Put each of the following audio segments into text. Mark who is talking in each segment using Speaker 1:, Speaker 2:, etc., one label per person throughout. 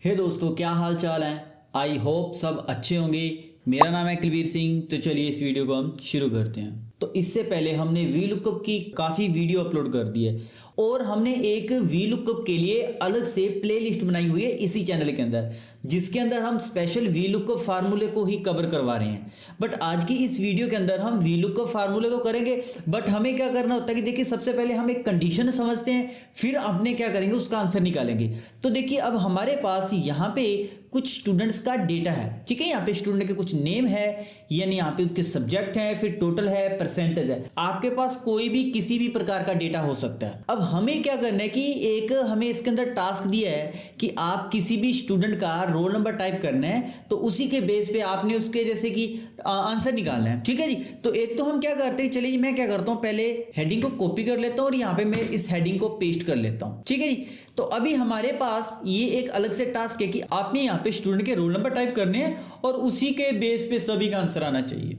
Speaker 1: हे दोस्तों, क्या हाल चाल है। आई होप सब अच्छे होंगे। मेरा नाम है कुलवीर सिंह। तो चलिए इस वीडियो को हम शुरू करते हैं। तो इससे पहले हमने वी लुकअप की काफ़ी वीडियो अपलोड कर दी है और हमने एक वी लुकअप के लिए अलग से प्लेलिस्ट बनाई हुई है इसी चैनल के अंदर, जिसके अंदर हम स्पेशल वी लुकअप फार्मूले को ही कवर करवा रहे हैं। बट आज की इस वीडियो के अंदर हम वी लुकअप फार्मूले को करेंगे। बट हमें क्या करना होता है कि देखिए, सबसे पहले हम एक कंडीशन समझते हैं, फिर अपने क्या करेंगे उसका आंसर निकालेंगे। तो देखिए, अब हमारे पास यहाँ पे कुछ स्टूडेंट्स का डेटा है, ठीक है। यहाँ पे स्टूडेंट के कुछ नेम है, यानी यहाँ पे उसके सब्जेक्ट है, फिर टोटल है, परसेंटेज है। आपके पास कोई भी किसी भी प्रकार का डेटा हो सकता है। अब हमें क्या करना है कि एक हमें इसके अंदर टास्क दिया है कि आप किसी भी स्टूडेंट का रोल नंबर टाइप करना है, तो उसी के बेस पे आपने उसके जैसे कि आंसर निकालना है, ठीक है जी। तो एक तो हम क्या करते हैं, चलिए मैं क्या करता हूँ, पहले हेडिंग को कॉपी कर लेता हूँ और यहाँ पे मैं इस हेडिंग को पेस्ट कर लेता हूँ, ठीक है जी। तो अभी हमारे पास ये एक अलग से टास्क है कि आपने यहाँ पे स्टूडेंट के रोल नंबर टाइप करने हैं और उसी के बेस पे सभी का आंसर आना चाहिए।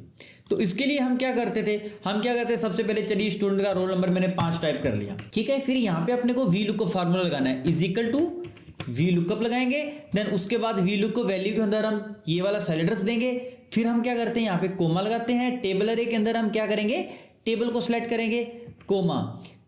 Speaker 1: तो इसके लिए हम क्या करते थे, सबसे पहले चलिए स्टूडेंट का रोल नंबर मैंने 5 टाइप कर लिया, ठीक है। फिर यहाँ पे अपने को वी लुकअप फार्मूला लगाना है, is equal to V lookup लगाएंगे। देन उसके बाद वी लुकअप वैल्यू के अंदर हम ये वाला सेल एड्रेस देंगे। फिर हम क्या करते हैं, यहाँ पे कोमा लगाते हैं। टेबल अरे के अंदर हम क्या करेंगे, टेबल को सिलेक्ट करेंगे, कोमा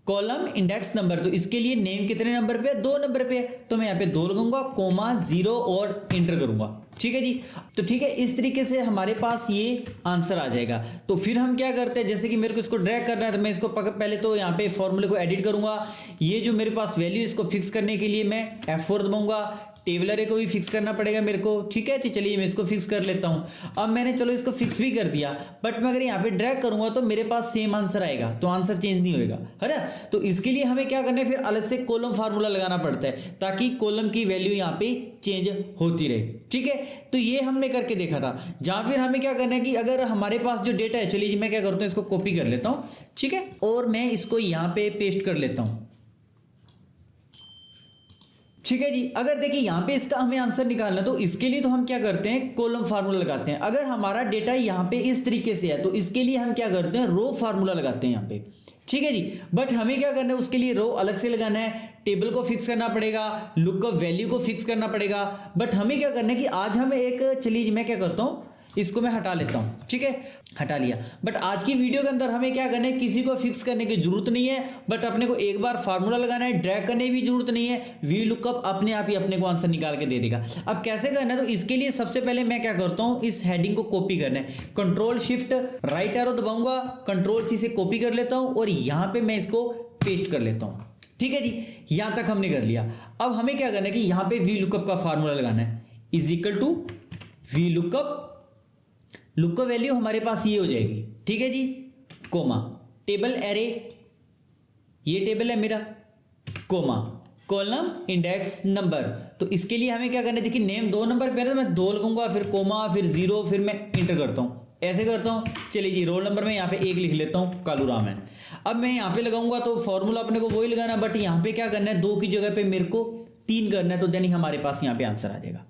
Speaker 1: कॉलम इंडेक्स नंबर। तो इसके लिए नेम कितने नंबर पे है, 2 नंबर पे है, तो मैं यहाँ पे 2 लगाऊंगा, कोमा 0 और इंटर करूंगा, ठीक है जी। तो ठीक है, इस तरीके से हमारे पास ये आंसर आ जाएगा। तो फिर हम क्या करते हैं, जैसे कि मेरे को इसको ड्रैग करना है, तो मैं इसको पहले तो यहाँ पे फॉर्मूले को एडिट करूंगा। ये जो मेरे पास वैल्यू, इसको फिक्स करने के लिए मैं F4 दबाऊंगा। टेबल अरे को भी फिक्स करना पड़ेगा मेरे को, ठीक है। तो चलिए मैं इसको फिक्स कर लेता हूं। अब मैंने चलो इसको फिक्स भी कर दिया, बट मैं अगर यहाँ पे ड्रैग करूंगा तो मेरे पास सेम आंसर आएगा, तो आंसर चेंज नहीं होएगा, है ना। तो इसके लिए हमें क्या करना है, फिर अलग से कॉलम फार्मूला लगाना पड़ता है ताकि कॉलम की वैल्यू यहाँ पे चेंज होती रहे, ठीक है। तो ये हमने करके देखा था। जहां फिर हमें क्या करना है कि अगर हमारे पास जो डेटा है, चलिए मैं क्या करता हूँ, इसको कॉपी कर लेता हूँ, ठीक है, और मैं इसको यहाँ पे पेस्ट कर लेता हूँ, ठीक है जी। अगर देखिए यहाँ पे इसका हमें आंसर निकालना, तो इसके लिए तो हम क्या करते हैं, कॉलम फार्मूला लगाते हैं। अगर हमारा डेटा यहाँ पे इस तरीके से है, तो इसके लिए हम क्या करते हैं, रो फार्मूला लगाते हैं यहाँ पे, ठीक है जी। बट हमें क्या करना है, उसके लिए रो अलग से लगाना है, टेबल को फिक्स करना पड़ेगा, लुकअप वैल्यू को फिक्स करना पड़ेगा। बट हमें क्या करना है कि आज हम एक, चलिए मैं क्या करता हूँ, इसको मैं हटा लेता हूँ, ठीक है, हटा लिया। बट आज की वीडियो के अंदर हमें क्या करना है, किसी को फिक्स करने की जरूरत नहीं है, बट अपने को एक बार फार्मूला लगाना है, ड्रैग करने की भी जरूरत नहीं है। वी लुकअप अपने आप ही अपने को आंसर निकाल के दे देगा। अब कैसे करना है, तो इसके लिए सबसे पहले मैं क्या करता हूँ, इस हेडिंग को कॉपी करना है, कंट्रोल शिफ्ट राइट एरो दबाऊंगा, कंट्रोल सी से कॉपी कर लेता हूँ और यहाँ पे मैं इसको पेस्ट कर लेता हूँ, ठीक है जी। यहां तक हमने कर लिया। अब हमें क्या करना है कि यहां पे वी लुकअप का फार्मूला लगाना है, is equal to V lookup, lookup value हमारे पास ये हो जाएगी, ठीक है जी, कोमा टेबल एरे, ये टेबल है मेरा, कोमा कॉलम इंडेक्स नंबर। तो इसके लिए हमें क्या करना है, देखिए नेम 2 नंबर पे है, मैं 2 लगाऊंगा, फिर कोमा, फिर 0, फिर मैं इंटर करता हूं, ऐसे करता हूं। चलिए जी, रोल नंबर में यहाँ पे 1 लिख लेता हूँ, कालू राम है। अब मैं यहाँ पे लगाऊंगा तो फॉर्मूला अपने को वही लगाना है, बट यहाँ पे क्या करना है, 2 की जगह पे मेरे को 3 करना है, तो देन हमारे पास यहाँ पे आंसर आ जाएगा,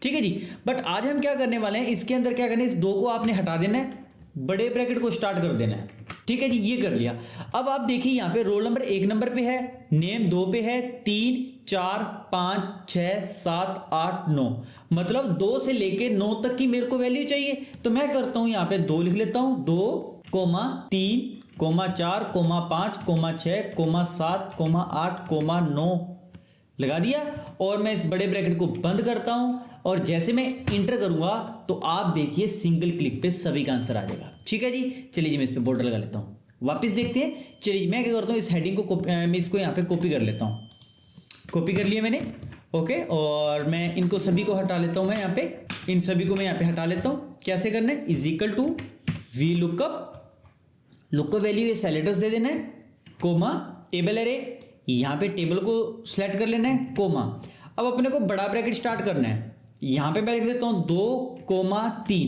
Speaker 1: ठीक है जी। बट आज हम क्या करने वाले हैं, इसके अंदर क्या करना है, इस 2 को आपने हटा देना है, बड़े ब्रैकेट को स्टार्ट कर देना है, ठीक है जी, ये कर लिया। अब आप देखिए यहाँ पे रोल नंबर 1 नंबर पे है, नेम 2 पे है, 3, 4, 5, 6, 7, 8, 9, मतलब 2 से लेके 9 तक की मेरे को वैल्यू चाहिए। तो मैं करता हूं यहाँ पे 2 लिख लेता हूं, 2, 3, 4, 5, 6, 7, 8, 9 लगा दिया, और मैं इस बड़े ब्रैकेट को बंद करता हूं, और जैसे मैं इंटर करूंगा तो आप देखिए सिंगल क्लिक पे सभी का आंसर आ जाएगा, ठीक है जी। चलिए जी, मैं इस पे बॉर्डर लगा लेता हूं, वापस देखते हैं। चलिए मैं क्या करता हूं, इस हेडिंग को मैं इसको यहाँ पे कॉपी कर लेता हूँ, कॉपी कर लिया मैंने, ओके। और मैं इनको सभी को हटा लेता हूँ, मैं यहाँ पे इन सभी को मैं यहाँ पे हटा लेता हूँ। कैसे करना है, is equal to V lookup, lookup value ये सेल एड्रेस दे देना है, कोमा टेबल एरे, यहाँ पे टेबल को सिलेक्ट कर लेना है, कोमा। अब अपने को बड़ा ब्रैकेट स्टार्ट करना है, यहाँ पे मैं लिख देता हूँ 2,3,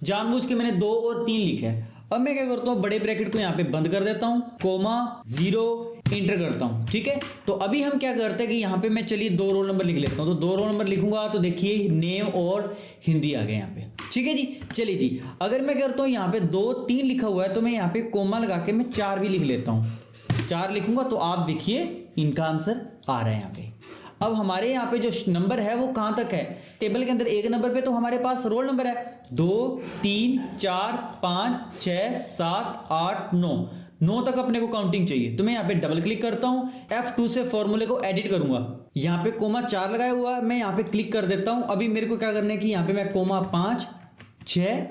Speaker 1: जानबूझ के मैंने 2 और 3 लिखा है। अब मैं क्या करता हूँ, बड़े ब्रैकेट को यहाँ पे बंद कर देता हूँ, कोमा 0 इंटर करता हूँ, ठीक है। तो अभी हम क्या करते हैं कि यहाँ पे मैं, चलिए 2 रोल नंबर लिख लेता हूँ। तो 2 रोल नंबर लिखूंगा तो देखिए नेम और हिंदी आ गए यहाँ पे, ठीक है जी। चलिए जी, अगर मैं करता हूँ यहाँ पे 2, 3 लिखा हुआ है, तो मैं यहाँ पे कोमा लगा के मैं 4 भी लिख लेता हूँ, 4 लिखूंगा, तो आप देखिए इनका आंसर आ रहा है यहाँ पे। अब हमारे यहाँ पे जो नंबर है वो कहाँ तक है, टेबल के अंदर एक नंबर पे तो हमारे पास रोल नंबर है 2 3 4 5 6 7 8 9 तक अपने को काउंटिंग चाहिए। तो मैं यहाँ पे डबल क्लिक करता हूँ, F2 से फॉर्मूले को एडिट करूंगा। यहाँ पे कोमा 4 लगाया हुआ है, मैं यहाँ पे क्लिक कर देता हूँ। अभी मेरे को क्या करना है कि यहाँ पे मैं कोमा 5 6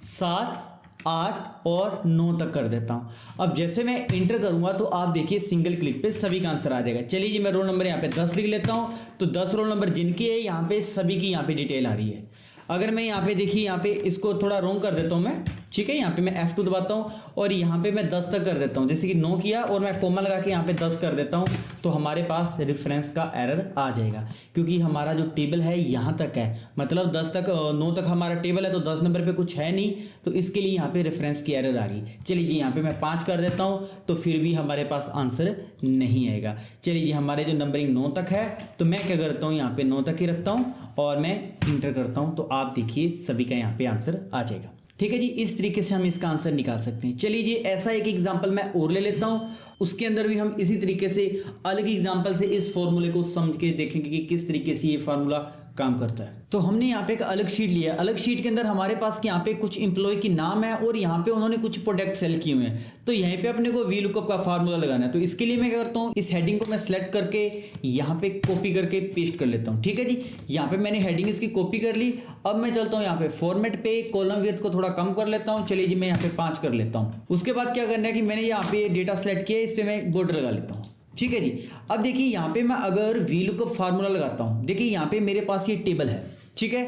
Speaker 1: 7 8 और 9 तक कर देता हूँ। अब जैसे मैं इंटर करूंगा तो आप देखिए सिंगल क्लिक पे सभी का आंसर आ जाएगा। चलिए जी, मैं रोल नंबर यहाँ पे 10 लिख लेता हूँ। तो 10 रोल नंबर जिनके है यहाँ पे सभी की यहाँ पे डिटेल आ रही है। अगर मैं यहाँ पे देखिए यहाँ पे इसको थोड़ा रोंग कर देता हूँ मैं, ठीक है, यहाँ पे मैं F2 दबाता हूँ और यहाँ पे मैं 10 तक कर देता हूँ। जैसे कि 9 किया और मैं कोमा लगा के यहाँ पे 10 कर देता हूँ, तो हमारे पास रेफरेंस का एरर आ जाएगा, क्योंकि हमारा जो टेबल है यहाँ तक है, मतलब 10 तक 9 तक हमारा टेबल है, तो 10 नंबर पे कुछ है नहीं, तो इसके लिए यहाँ पे रेफरेंस की एरर आ गई। चलिए जी, यहाँ पे मैं 5 कर देता हूँ, तो फिर भी हमारे पास आंसर नहीं आएगा। चलिए जी, हमारे जो नंबरिंग 9 तक है, तो मैं क्या करता हूँ यहाँ पे 9 तक ही रखता हूँ और मैं इंटर करता हूँ, तो आप देखिए सभी का यहाँ पे आंसर आ जाएगा। ठीक है जी, इस तरीके से हम इसका आंसर निकाल सकते हैं। चलिए जी, ऐसा एक एग्जांपल मैं और ले लेता हूँ, उसके अंदर भी हम इसी तरीके से अलग एग्जांपल से इस फॉर्मूले को समझ के देखेंगे कि किस तरीके से ये फार्मूला काम करता है। तो हमने यहाँ पे एक अलग शीट लिया है। अलग शीट के अंदर हमारे पास यहाँ पे कुछ एम्प्लॉय की नाम है और यहाँ पे उन्होंने कुछ प्रोडक्ट सेल किए हुए हैं। तो यहीं पे अपने को वी लुकअप का फार्मूला लगाना है। तो इसके लिए मैं क्या करता हूँ, इस हेडिंग को मैं सेलेक्ट करके यहाँ पे कॉपी करके पेस्ट कर लेता हूँ। ठीक है जी, यहाँ पे मैंने हेडिंग इसकी कॉपी कर ली। अब मैं चलता हूँ यहाँ पे फॉर्मेट पे, कॉलम विड्थ को थोड़ा कम कर लेता हूँ। चलिए जी, मैं यहाँ पे 5 कर लेता हूँ। उसके बाद क्या करना है कि मैंने यहाँ पे डेटा सेलेक्ट किया, इस पे मैं बॉर्डर लगा लेता हूँ। ठीक है जी, अब देखिए यहाँ पे मैं अगर वी लुकअप फार्मूला लगाता हूँ, देखिए यहाँ पे मेरे पास ये टेबल है, ठीक है,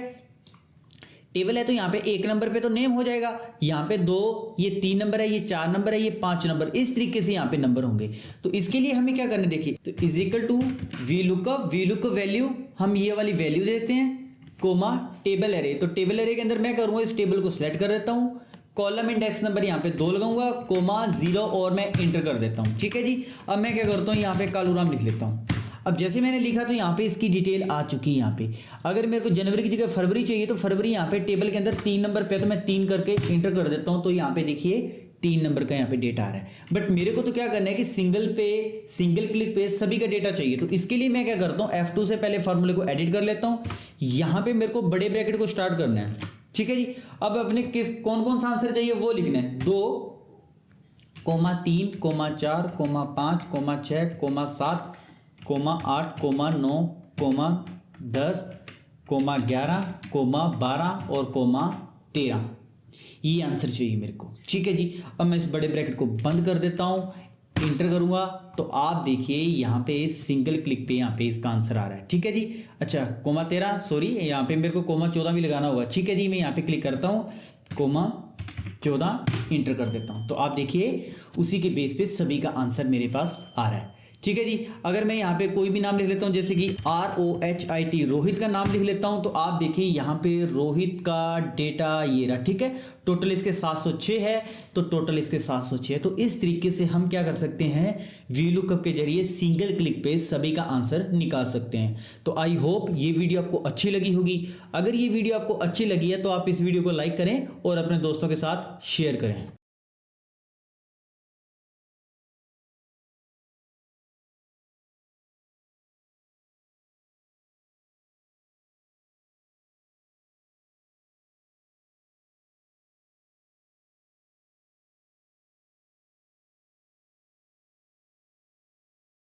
Speaker 1: टेबल है, तो यहाँ पे 1 नंबर पे तो नेम हो जाएगा, यहाँ पे 2, ये 3 नंबर है, ये 4 नंबर है, ये 5 नंबर, इस तरीके से यहाँ पे नंबर होंगे। तो इसके लिए हमें क्या करना है, देखिए, तो is equal to V lookup value, हम ये वाली वैल्यू देते हैं, कोमा टेबल एरे। तो टेबल एरे के अंदर मैं करूँगा, इस टेबल को सिलेक्ट कर देता हूँ, कॉलम इंडेक्स नंबर यहाँ पे 2 लगाऊंगा, कोमा 0 और मैं इंटर कर देता हूँ। ठीक है जी, अब मैं क्या करता हूँ, यहाँ पे कालूराम लिख लेता हूँ। अब जैसे मैंने लिखा तो यहाँ पे इसकी डिटेल आ चुकी है। यहाँ पे अगर मेरे को जनवरी की जगह फरवरी चाहिए तो फरवरी यहाँ पे टेबल के अंदर 3 नंबर पे, तो मैं 3 करके इंटर कर देता हूँ। तो यहाँ पे देखिए 3 नंबर का यहाँ पे डेटा आ रहा है। बट मेरे को तो क्या करना है कि सिंगल क्लिक पे सभी का डेटा चाहिए। तो इसके लिए मैं क्या करता हूँ, F2 से पहले फॉर्मूले को एडिट कर लेता हूँ। यहाँ पे मेरे को बड़े ब्रैकेट को स्टार्ट करना है। ठीक है जी, अब अपने कौन सा आंसर चाहिए वो लिखना है, 2, 3, 4, 5, 6, 7, 8, 9, 10, 11, 12 और 13, ये आंसर चाहिए मेरे को। ठीक है जी, अब मैं इस बड़े ब्रैकेट को बंद कर देता हूँ, इंटर करूंगा, तो आप देखिए यहाँ पे सिंगल क्लिक पे यहाँ पे इसका आंसर आ रहा है। ठीक है जी, अच्छा 13, सॉरी यहाँ पे मेरे को 14 भी लगाना होगा। ठीक है जी, मैं यहाँ पे क्लिक करता हूँ, 14 इंटर कर देता हूँ। तो आप देखिए उसी के बेस पे सभी का आंसर मेरे पास आ रहा है। ठीक है जी, अगर मैं यहाँ पे कोई भी नाम लिख लेता हूँ, जैसे कि ROHIT, रोहित का नाम लिख लेता हूँ, तो आप देखिए यहाँ पे रोहित का डेटा ये रहा। ठीक है, टोटल इसके 706 है, तो टोटल इसके 706 है। तो इस तरीके से हम क्या कर सकते हैं, वी लुकअप के जरिए सिंगल क्लिक पे सभी का आंसर निकाल सकते हैं। तो आई होप ये वीडियो आपको अच्छी लगी होगी। अगर ये वीडियो आपको अच्छी लगी है तो आप इस वीडियो को लाइक करें और अपने दोस्तों के साथ शेयर करें।